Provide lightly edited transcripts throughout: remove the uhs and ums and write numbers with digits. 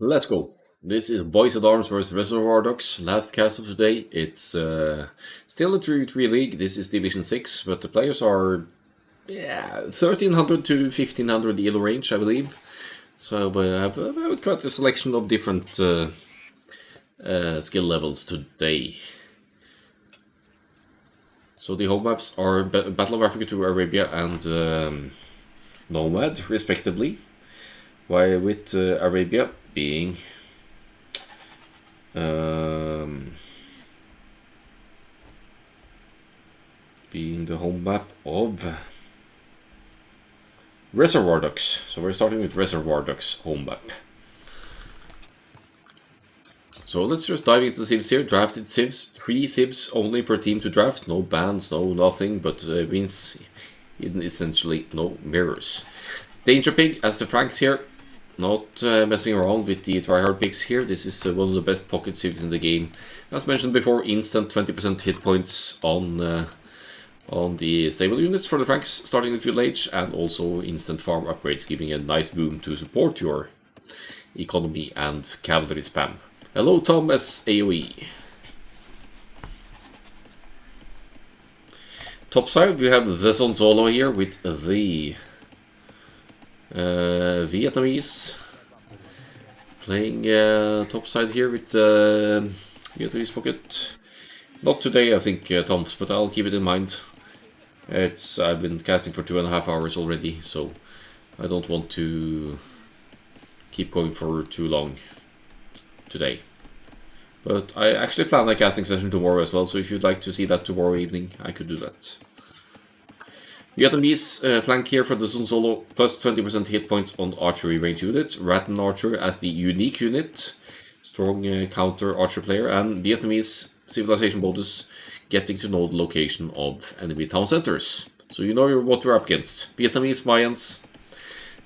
Let's go. This is Boys at Arms versus Reservoir Dogs. Last cast of today. It's still a 3-3 league. This is Division 6, but the players are 1300 to 1500 elo range, I believe. So I have quite a selection of different skill levels today. So the home maps are Battle of Africa to Arabia and Nomad, respectively. While with Arabia being being the home map of Reservoir Dogs. So we're starting with Reservoir Dogs home map. So let's just dive into the civs here. Drafted civs, 3 civs only per team to draft. No bans, no nothing, but means essentially no mirrors. Danger Pig as the Franks here. Not messing around with the tryhard picks here. This is one of the best pocket civs in the game. As mentioned before, instant 20% hit points on the stable units for the Franks starting the Feudal Age, and also instant farm upgrades, giving a nice boom to support your economy and cavalry spam. Hello Tom as AOE. Topside we have the Son Solo here with the Vietnamese playing topside here with Vietnamese pocket. Not today, I think, Toms, but I'll keep it in mind. I've been casting for 2.5 hours already, so I don't want to keep going for too long today. But I actually plan a casting session tomorrow as well, so if you'd like to see that tomorrow evening, I could do that. Vietnamese flank here for the Sun Solo, plus 20% hit points on archery range units. Rattan Archer as the unique unit, strong counter archer player, and Vietnamese civilization bonus, getting to know the location of enemy town centers. So you know what you're up against. Vietnamese, Mayans,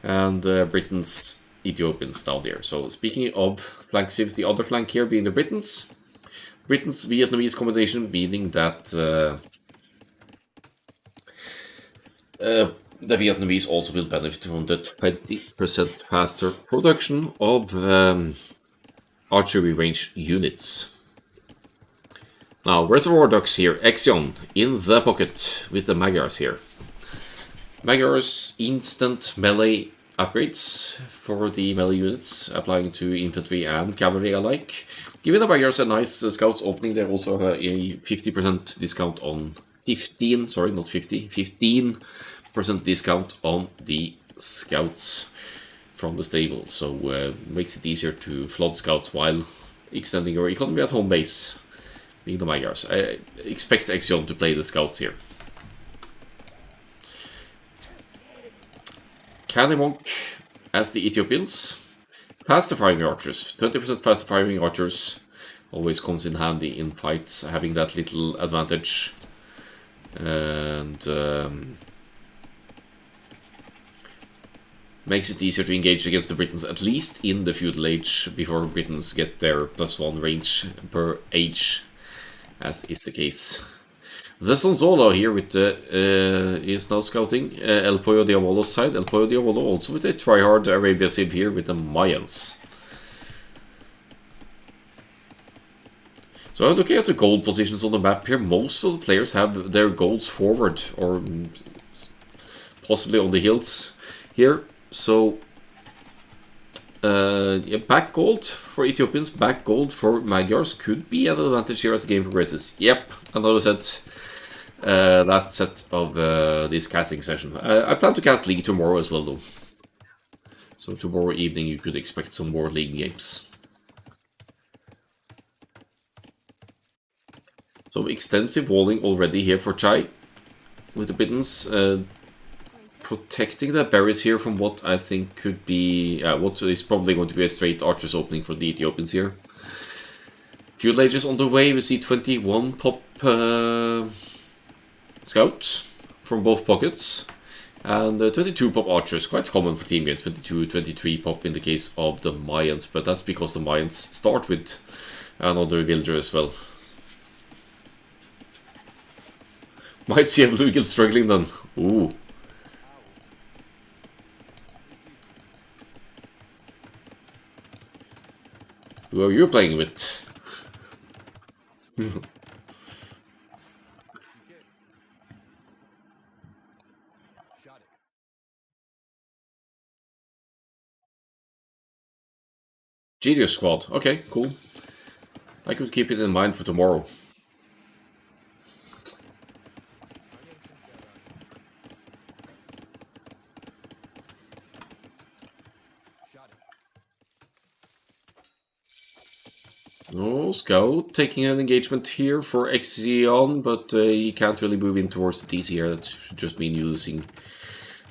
and Britons, Ethiopians down there. So speaking of flank civs, the other flank here being the Britons. Britons-Vietnamese combination, meaning that the Vietnamese also will benefit from the 20% faster production of archery range units. Now, Reservoir Dogs here, Exion in the pocket with the Magyars here. Magyars instant melee upgrades for the melee units, applying to infantry and cavalry alike. Giving the Magyars a nice scouts opening, they also have a 50% discount on 15% discount on the scouts from the stable, so makes it easier to flood scouts while extending your economy at home base, being the Magyars. I expect Exion to play the scouts here. Canny Monk as the Ethiopians. Faster firing archers, 20% faster firing archers always comes in handy in fights, having that little advantage. And makes it easier to engage against the Britons, at least in the Feudal Age, before Britons get their +1 range per age, as is the case. The Sonzola here with is now scouting El Pollo Diavolo's side. El Pollo Diavolo also with a tryhard Arabia Civ here with the Mayans. So I'm looking at the gold positions on the map here. Most of the players have their golds forward, or possibly on the hills here. So back gold for Ethiopians, back gold for Magyars could be an advantage here as the game progresses. Yep, another set. Last set of this casting session. I plan to cast League tomorrow as well, though. So tomorrow evening you could expect some more League games. So extensive walling already here for Chai with the Britons. Protecting the berries here from what I think could be, what is probably going to be a straight archers opening for the Ethiopians here. Feudal Ages on the way, we see 21 pop scouts from both pockets, and 22 pop archers, quite common for team games, 22, 23 pop in the case of the Mayans, but that's because the Mayans start with another villager as well. Might see a blue guild struggling then. Ooh. Who are you playing with? Genius Squad. Okay, cool. I could keep it in mind for tomorrow. No, Scout taking an engagement here for Exion, but he can't really move in towards the DC here. That should just mean losing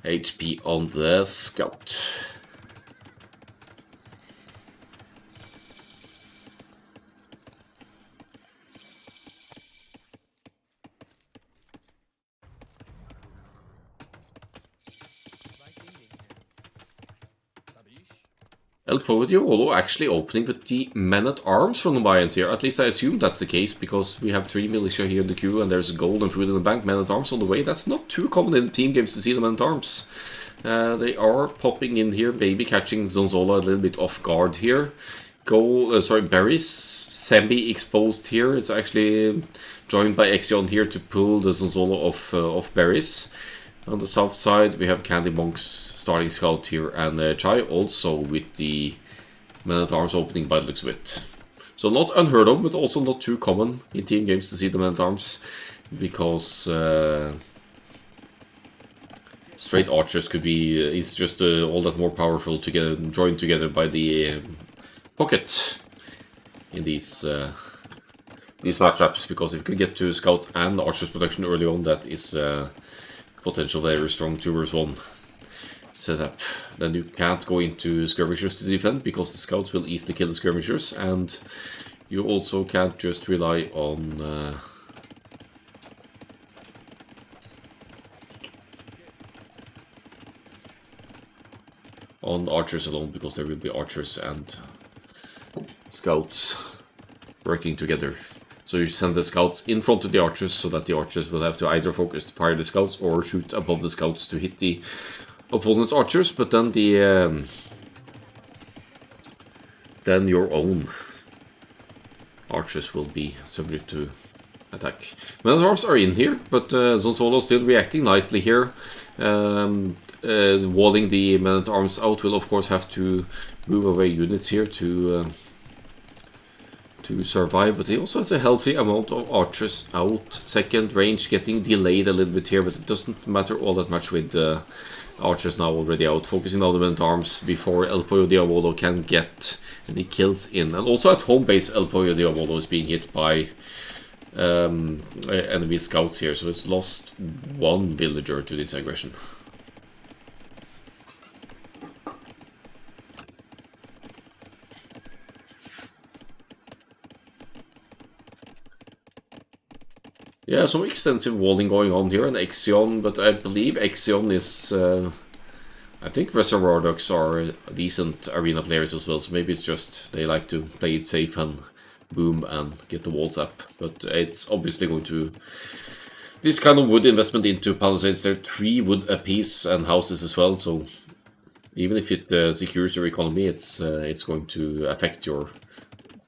HP on the Scout. El Diavolo actually opening with the men-at-arms from the Mayans here. At least I assume that's the case, because we have 3 militia here in the queue and there's gold and food in the bank. Men-at-arms on the way. That's not too common in team games to see the men-at-arms. They are popping in here, maybe catching Zonzola a little bit off guard here. Berries, semi-exposed here. It's actually joined by Exion here to pull the Zonzola off Berries. On the south side, we have Candy Monk's starting scout here, and Chai also with the men-at-arms opening by the looks of it. So not unheard of, but also not too common in team games to see the men-at-arms, because straight archers could be is just all that more powerful to get joined together by the pocket in these matchups. Because if you can get to scouts and archers production early on, that is potential very strong 2-1 setup. Then you can't go into skirmishers to defend, because the scouts will easily kill the skirmishers, and you also can't just rely on archers alone, because there will be archers and scouts working together. So you send the scouts in front of the archers, so that the archers will have to either focus to fire the scouts or shoot above the scouts to hit the opponent's archers. But then then your own archers will be subject to attack. Men-at-arms are in here, but Zonzolo still reacting nicely here. Walling the men-at-arms out will of course have to move away units here to survive, but he also has a healthy amount of archers out. Second range getting delayed a little bit here, but it doesn't matter all that much with archers now already out. Focusing on the men-at-arms before El Pollo Diavolo can get any kills in. And also at home base, El Pollo Diavolo is being hit by enemy scouts here, so it's lost 1 villager to this aggression. Yeah, some extensive walling going on here, and Exion, but I believe Exion is... I think Reservoir Ducks are decent arena players as well, so maybe it's just they like to play it safe and boom and get the walls up. But it's obviously going to... This kind of wood investment into palisades, there are 3 wood apiece and houses as well, so even if it secures your economy, it's going to affect your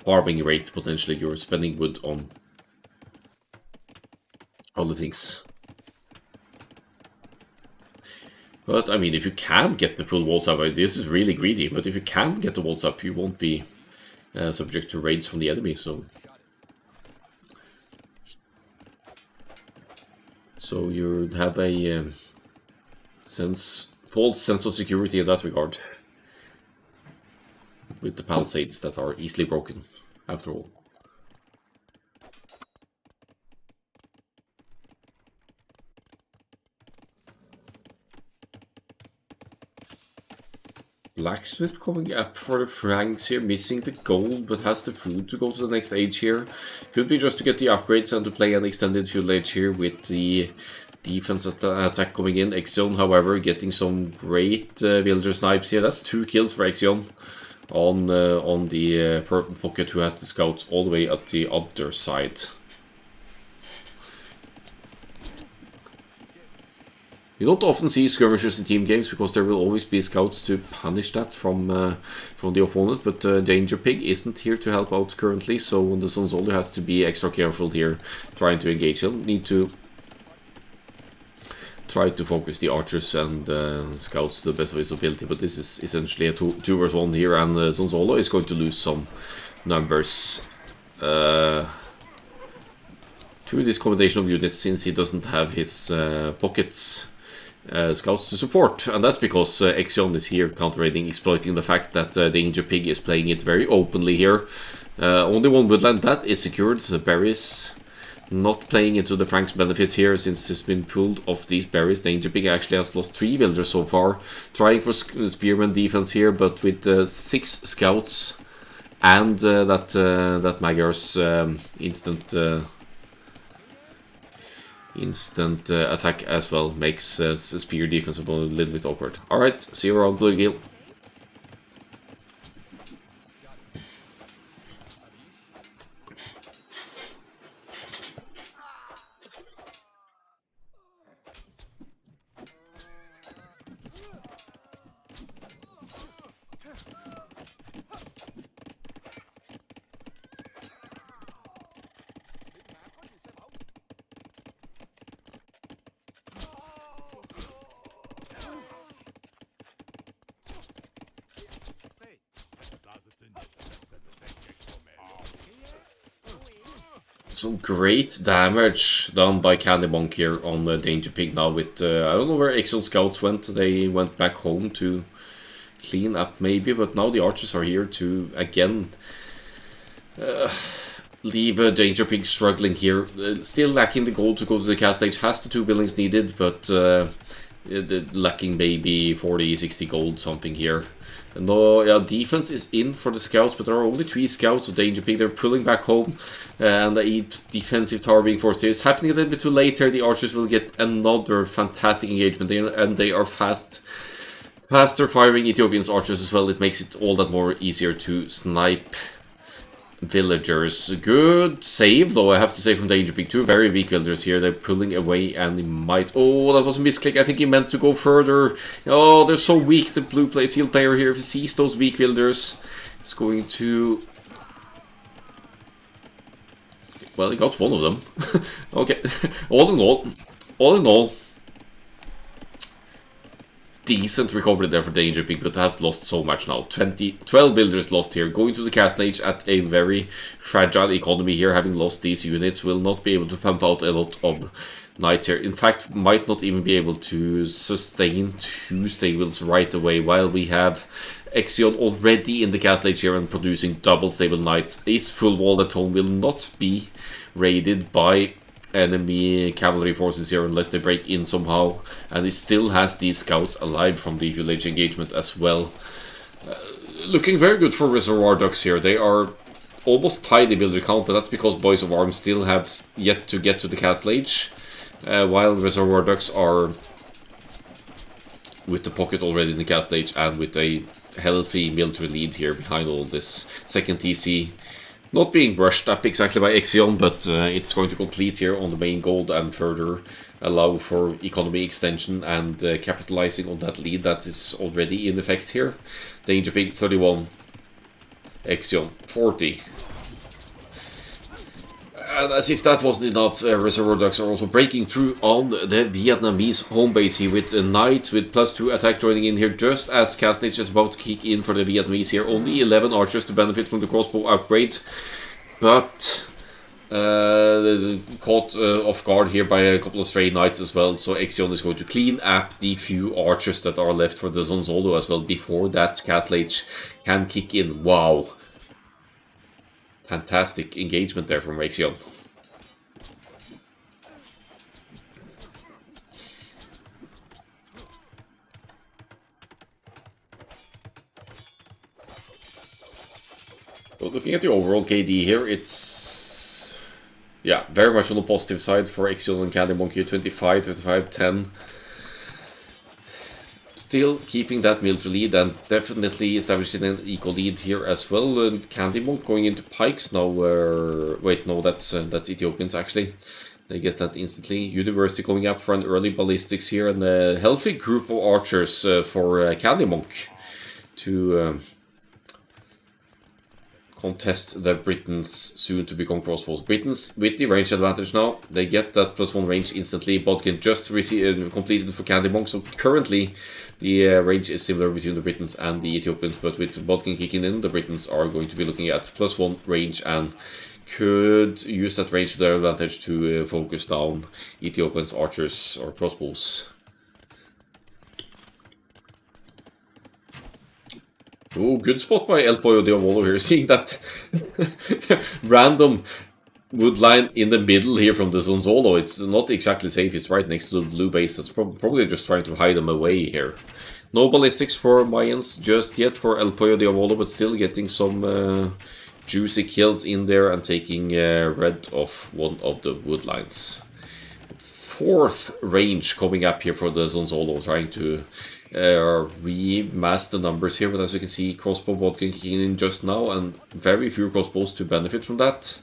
farming rate, potentially. You're spending wood on other things. But I mean, if you can get the full walls up, this is really greedy, but if you can get the walls up, you won't be subject to raids from the enemy, so you have a false sense of security in that regard, with the palisades that are easily broken, after all. Blacksmith coming up for the Franks here, missing the gold, but has the food to go to the next age here. Could be just to get the upgrades and to play an extended feudal age here with the defense attack coming in. Exion, however, getting some great villager snipes here. That's 2 kills for Exion on the purple pocket, who has the scouts all the way at the other side. You don't often see skirmishers in team games because there will always be scouts to punish that from the opponent, but Danger Pig isn't here to help out currently, so the Sonzolo has to be extra careful here trying to engage. He'll need to try to focus the archers and scouts to the best of his ability, but this is essentially a 2 versus 1 here, and Sonzolo is going to lose some numbers to this combination of units since he doesn't have his pockets scouts to support, and that's because Exion is here counter-raiding, exploiting the fact that Danger Pig is playing it very openly here. Only one woodland that is secured. The berries not playing into the Frank's benefit here since it's been pulled off these berries. Danger Pig actually has lost 3 villagers so far, trying for spearman defense here, but with 6 scouts and that Magyar's instant attack as well makes spear defense a little bit awkward. Alright, see you around, Blue Gill. Some great damage done by Candy Monk here on the Danger Pig now with, I don't know where Exxon Scouts went, they went back home to clean up maybe, but now the archers are here to, again, leave Danger Pig struggling here. Still lacking the gold to go to the cast stage, has the 2 buildings needed, but lacking maybe 40, 60 gold, something here. No, yeah, defense is in for the scouts, but there are only 3 scouts of Danger Pig. They're pulling back home, and the defensive tower being forced here. It's happening a little bit too late here. The archers will get another fantastic engagement, and they are faster firing Ethiopians archers as well. It makes it all that more easier to snipe villagers. Good save, though, I have to say, from Danger Pig. 2 very weak villagers here. They're pulling away, and he might... Oh, that was a misclick. I think he meant to go further. Oh, they're so weak, the blue teal player here. If he sees those weak villagers, it's going to... Well, he got one of them. Okay, all in all, decent recovery there for Danger Pig, but has lost so much now. 12 builders lost here. Going to the cast age at a very fragile economy here, having lost these units, will not be able to pump out a lot of knights here. In fact, might not even be able to sustain 2 stables right away, while we have Exion already in the cast age here and producing double stable knights. His full wall at home will not be raided by enemy cavalry forces here unless they break in somehow, and he still has these scouts alive from the village engagement as well. Looking very good for Reservoir Ducks here. They are almost tied in builder count, but that's because Boys of Arms still have yet to get to the castle age, while Reservoir Ducks are with the pocket already in the castle age and with a healthy military lead here behind all this. Second TC not being brushed up exactly by Exion, but it's going to complete here on the main gold and further allow for economy extension and capitalizing on that lead that is already in effect here. Danger Pig 31, Exion 40. And as if that wasn't enough, Reservoir Ducks are also breaking through on the Vietnamese home base here with Knights with +2 attack joining in here just as Castnage is about to kick in for the Vietnamese here. Only 11 archers to benefit from the crossbow upgrade, but caught off guard here by a couple of stray Knights as well. So Exion is going to clean up the few archers that are left for the Zonzolo as well before that Castnage can kick in. Wow. Fantastic engagement there from Exion. Well, looking at the overall KD here, it's very much on the positive side for Exion and Candy Monkey. 25, 25, 10. Still keeping that military lead and definitely establishing an equal lead here as well. And Candy Monk going into pikes now. Wait, no, that's Ethiopians actually. They get that instantly. University going up for an early ballistics here, and a healthy group of archers for Candy Monk to contest the Britons soon to become crossbows. Britons with the range advantage now. They get that +1 range instantly. Bodkin just completed it for Candy Monk, so currently the range is similar between the Britons and the Ethiopians, but with Bodkin kicking in, the Britons are going to be looking at +1 range and could use that range to their advantage to focus down Ethiopians' archers or crossbows. Oh, good spot by El Pollo Diavolo here, seeing that random wood line in the middle here from the Zonzolo. It's not exactly safe, it's right next to the blue base. That's probably just trying to hide them away here. No ballistics for Mayans just yet for El Pollo Diavolo, but still getting some juicy kills in there and taking red off one of the wood lines. Fourth range coming up here for the Zonzolo, trying to remass the numbers here, but as you can see, crossbow Bodkin kicking in just now, and very few crossbows to benefit from that.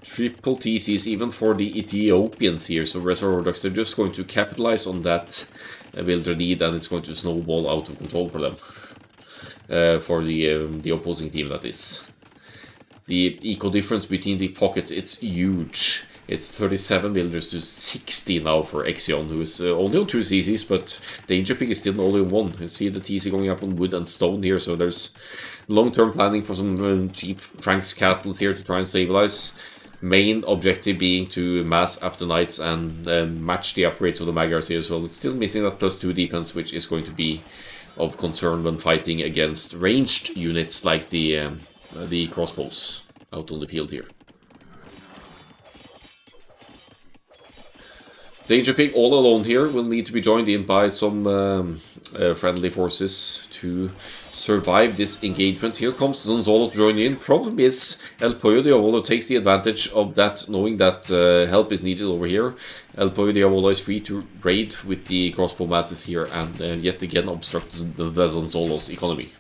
Triple TCs even for the Ethiopians here, so Reservoir Ducks, they're just going to capitalize on that builder need, and it's going to snowball out of control for them. For the opposing team, that is. The eco difference between the pockets, it's huge. It's 37 builders to 60 now for Exion, who is only on 2 CCs, but Danger Pig is still only on 1. You see the TC going up on wood and stone here, so there's long-term planning for some cheap Frank's castles here to try and stabilize. Main objective being to mass up the knights and match the upgrades of the Magyars here as well. It's still missing that +2 defense, which is going to be of concern when fighting against ranged units like the crossbows out on the field here. Danger Pig all alone here will need to be joined in by some friendly forces to survive this engagement. Here comes Zonzolo to join in. Problem is, El Pollo Diavolo takes the advantage of that, knowing that help is needed over here. El Pollo Diavolo is free to raid with the crossbow masses here and yet again obstruct the Zonzolo's economy.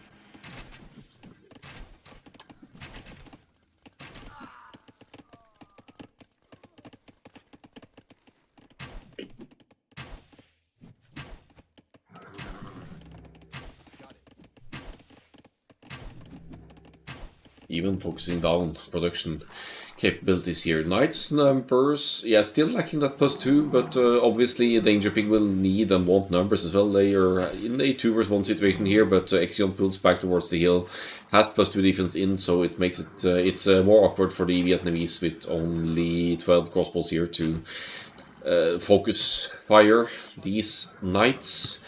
Even focusing down production capabilities here. Knights numbers, yeah, still lacking that +2, but obviously Danger Pig will need and want numbers as well. They are in a 2 vs 1 situation here, but Exion pulls back towards the hill, has +2 defense in, so it makes it it's more awkward for the Vietnamese with only 12 crossbows here to focus fire these knights.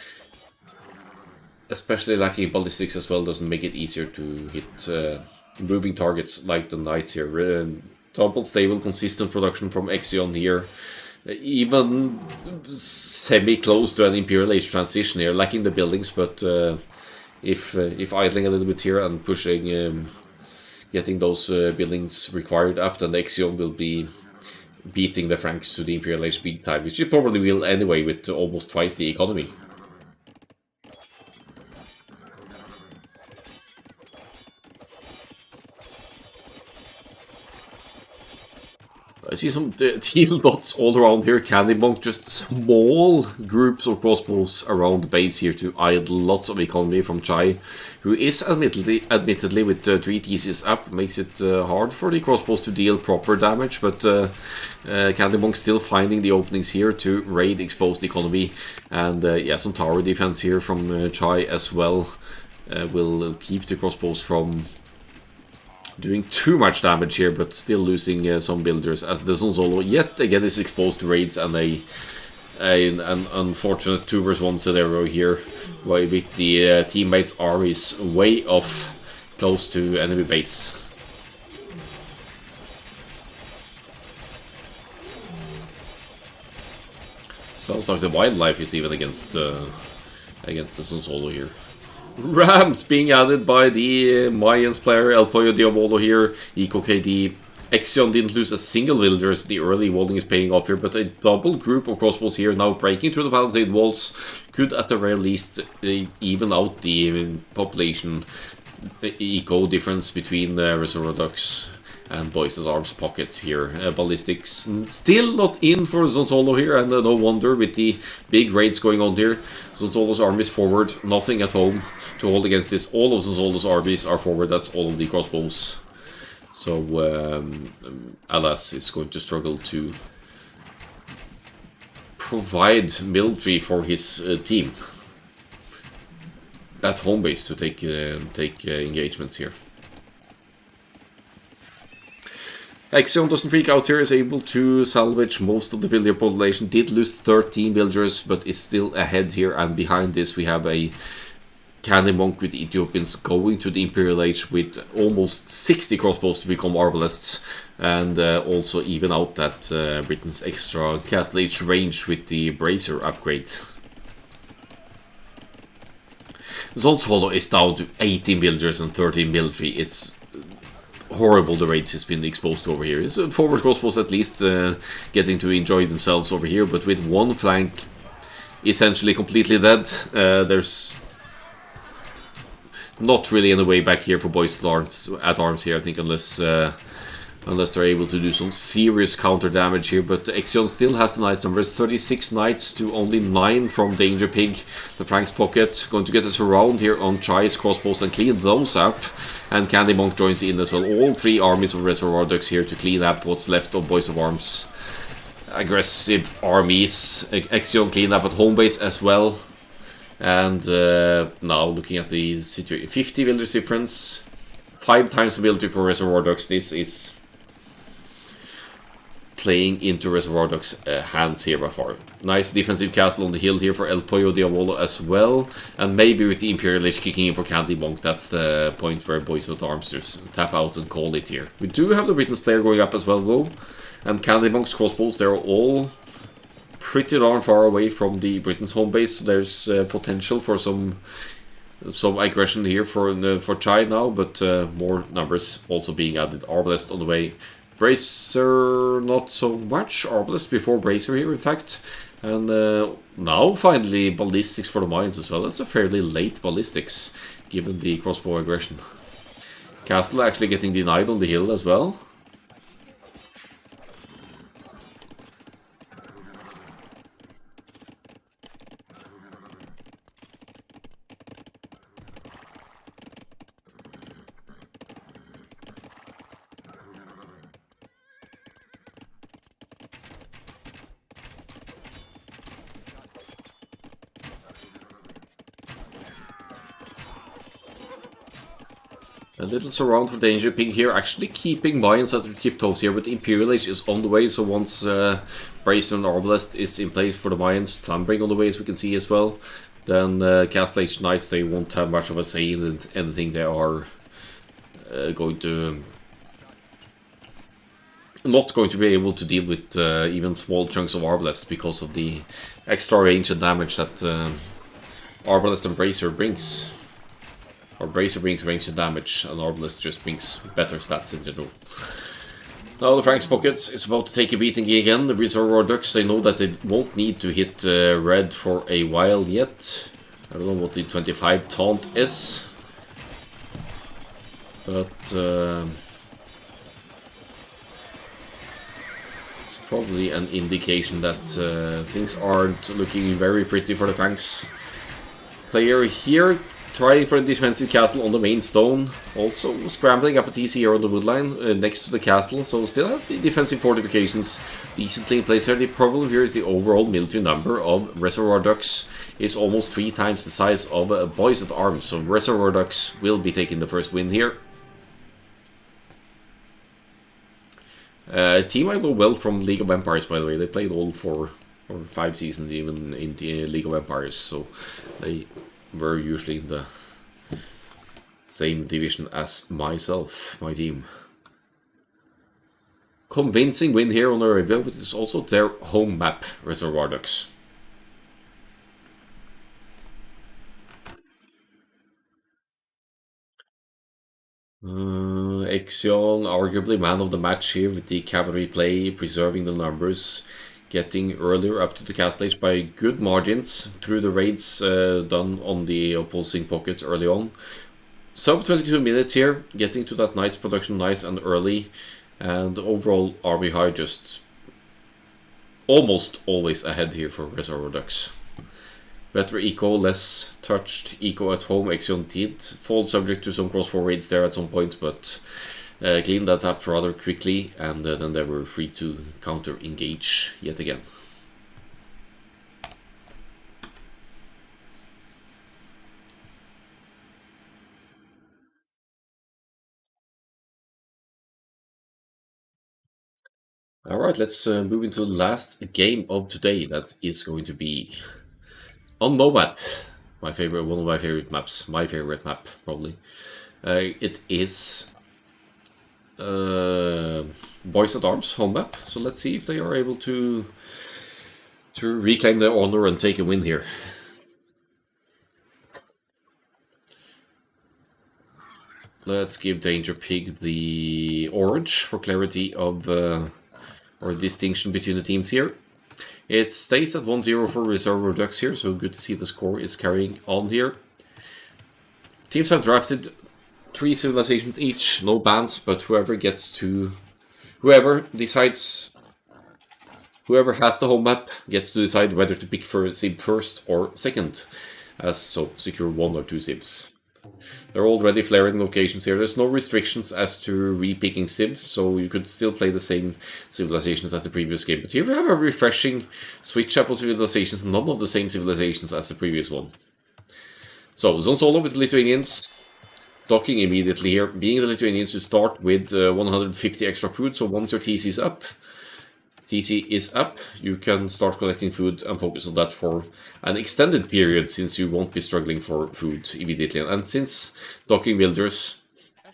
Especially lacking ballistics as well doesn't make it easier to hit moving targets like the knights here. Double stable, consistent production from Exion here. Even semi-close to an Imperial Age transition here, lacking the buildings, but if idling a little bit here and pushing, getting those buildings required up, then Exion will be beating the Franks to the Imperial Age big time, which it probably will anyway with almost twice the economy. I see some teal dots all around here. Candy Monk, just small groups of crossbows around the base here to idle lots of economy from Chai, who is admittedly with 3 TCs up, makes it hard for the crossbows to deal proper damage, but Candy Monk still finding the openings here to raid exposed economy, and yeah, some tower defense here from Chai as well will keep the crossbows from doing too much damage here, but still losing some builders as the Zonzolo yet again is exposed to raids and an unfortunate 2 vs 1 scenario here, with the teammates' armies way off close to enemy base. Sounds like the wildlife is even against the Zonzolo here. Rams being added by the Mayans player El Pollo Diavolo here. Eco KD. Exion didn't lose a single villager, so the early walling is paying off here, but a double group of crossbows here now breaking through the palisade walls could at the very least even out the population eco difference between the Reservoir Ducks and Bois' arms pockets here. Ballistics still not in for Zonzolo here, and no wonder with the big raids going on here. Zonzolo's army is forward, nothing at home to hold against this. All of Zonzolo's armies are forward, that's all of the crossbows. So Alas is going to struggle to provide military for his team at home base to take engagements here. Axion doesn't freak out here, is able to salvage most of the villager population. Did lose 13 villagers, but is still ahead here. And behind this we have a Candy Monk with Ethiopians going to the Imperial Age with almost 60 crossbows to become arbalists. And also even out that Britain's extra Castle Age range with the Bracer upgrade. Zonzolo is down to 18 villagers and 13 military. It's horrible the raids he's been exposed to over here. His forward crossbows at least getting to enjoy themselves over here, but with one flank essentially completely dead, there's not really any way back here for Bois at arms here, I think, unless they're able to do some serious counter damage here. But Axion still has the knights numbers, 36 knights to only 9 from Danger Pig, the Frank's pocket. Going to get us around here on Chai's crossbows and clean those up. And Candy Monk joins in as well. All 3 armies of Reservoir Ducks here to clean up what's left of Bois of Arms. Aggressive armies. Axion clean up at home base as well. And now looking at the situation, 50 village difference, 5 times ability for Reservoir Ducks. This is playing into Reservoir Ducks' hands here by far. Nice defensive castle on the hill here for El Pollo Diavolo as well. And maybe with the Imperial Age kicking in for Candy Monk, that's the point where Bois of Arms just tap out and call it here. We do have the Britain's player going up as well though. And Candy Monk's crossbows, they're all pretty darn far away from the Britain's home base. So there's potential for some aggression here for Chai now, but more numbers also being added. Arbalest on the way. Bracer, not so much. Arbalest before Bracer here, in fact. And now, finally, ballistics for the mines as well. That's a fairly late ballistics, given the crossbow aggression. Castle actually getting denied on the hill as well. A little surround for Danger Pig here, actually keeping mines at their tiptoes here, but Imperial Age is on the way, so once Bracer and Arbalest is in place for the mines, Thambring on the way as we can see as well, then Castle Age Knights, they won't have much of a say in anything. They are not going to be able to deal with even small chunks of Arbalest because of the extra range and damage that Arbalest and Bracer brings. Or Bracer brings range and damage, and Arbalest just brings better stats in general. Now the Frank's pocket is about to take a beating again. The Reservoir Ducks, they know that they won't need to hit red for a while yet. I don't know what the 25 taunt is. But it's probably an indication that things aren't looking very pretty for the Franks. Player here, trying for a defensive castle on the main stone. Also scrambling up a TC here on the woodline next to the castle. So still has the defensive fortifications decently in place here. The problem here is the overall military number of Reservoir Ducks is almost 3 times the size of Bois at Arms. So Reservoir Ducks will be taking the first win here. Team I know well from League of Empires, by the way. They played all 4 or 5 seasons even in the League of Empires. So they were usually in the same division as myself, my team. Convincing win here on Arabia, but it's also their home map, Reservoir Ducks. Axion, arguably man of the match here with the cavalry play, preserving the numbers, getting earlier up to the castle age by good margins through the raids done on the opposing pockets early on. Sub 22 minutes here, getting to that night's production nice and early, and overall army high just almost always ahead here for Reservoir Ducks. Better eco, less touched, eco at home, Exion Tid. Fall subject to some cross forwards there at some point, but cleaned that up rather quickly, and then they were free to counter engage yet again. Alright, let's move into the last game of today. That is going to be on Nomad. One of my favorite maps. My favorite map, probably. It is Bois at Arms home map. So let's see if they are able to reclaim their honor and take a win here. Let's give Danger Pig the orange for clarity of or distinction between the teams here. It stays at 1-0 for Reservoir Ducks here, so good to see the score is carrying on here. Teams have drafted 3 civilizations each, no bans, but whoever has the home map gets to decide whether to pick for Civ first or second, so secure 1 or 2 Civs. They're already flaring locations here. There's no restrictions as to repicking Civs, so you could still play the same civilizations as the previous game. But here we have a refreshing switch up of civilizations, none of the same civilizations as the previous one. So, Zone Solo with the Lithuanians, docking immediately here. Being the Lithuanians, you start with 150 extra food, so once your TC is up, you can start collecting food and focus on that for an extended period, since you won't be struggling for food immediately. And since docking villagers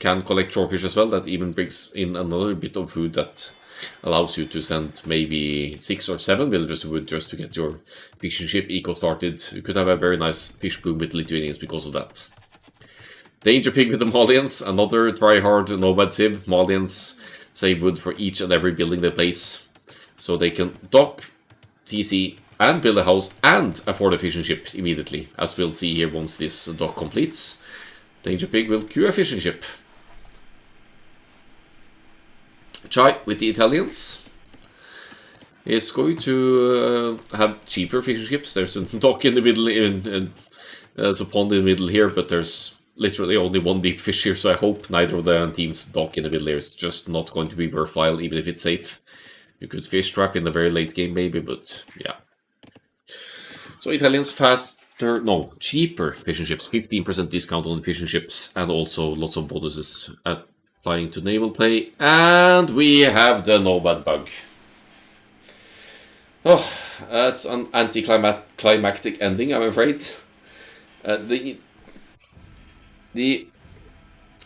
can collect shorefish as well, that even brings in another bit of food that allows you to send maybe 6 or 7 villagers to wood just to get your fishing ship eco started. You could have a very nice fish boom with Lithuanians because of that. Danger Pig with the Malians, another try-hard nomad civ. Malians save wood for each and every building they place, so they can dock, TC, and build a house and afford a fishing ship immediately, as we'll see here once this dock completes. Danger Pig will queue a fishing ship. Chai with the Italians is going to have cheaper fishing ships. There's a dock in the middle, there's a pond in the middle here, but there's literally only one deep fish here, so I hope neither of the teams dock in the middle here. It's just not going to be worthwhile, even if it's safe. You could fish trap in the very late game maybe, but yeah. So Italians cheaper fishing ships, 15% discount on the fishing ships, and also lots of bonuses applying to naval play. And we have the Nomad bug. Oh, that's an anticlimactic ending, I'm afraid. The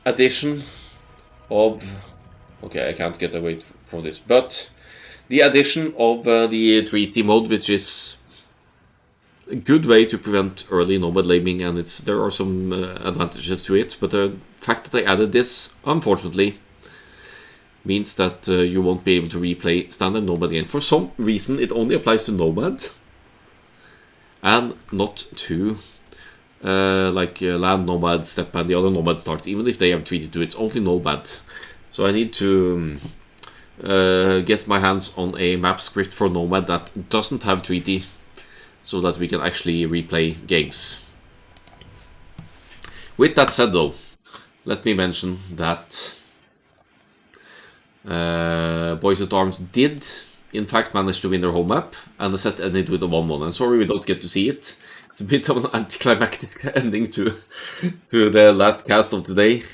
addition of... Okay, I can't get away from this, but the addition of the treaty mode, which is a good way to prevent early nomad laming, and there are some advantages to it, but the fact that they added this, unfortunately, means that you won't be able to replay standard nomad again. For some reason, it only applies to nomad, and not to land nomad, step, and the other nomad starts, even if they have treaty to it. It's only nomad. So I need to get my hands on a map script for Nomad that doesn't have treaty, so that we can actually replay games. With that said though, let me mention that Bois at Arms did in fact manage to win their home map, and the set ended with a 1-1. I'm sorry we don't get to see it. It's a bit of an anticlimactic ending to the last cast of today,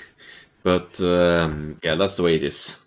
but yeah, that's the way it is.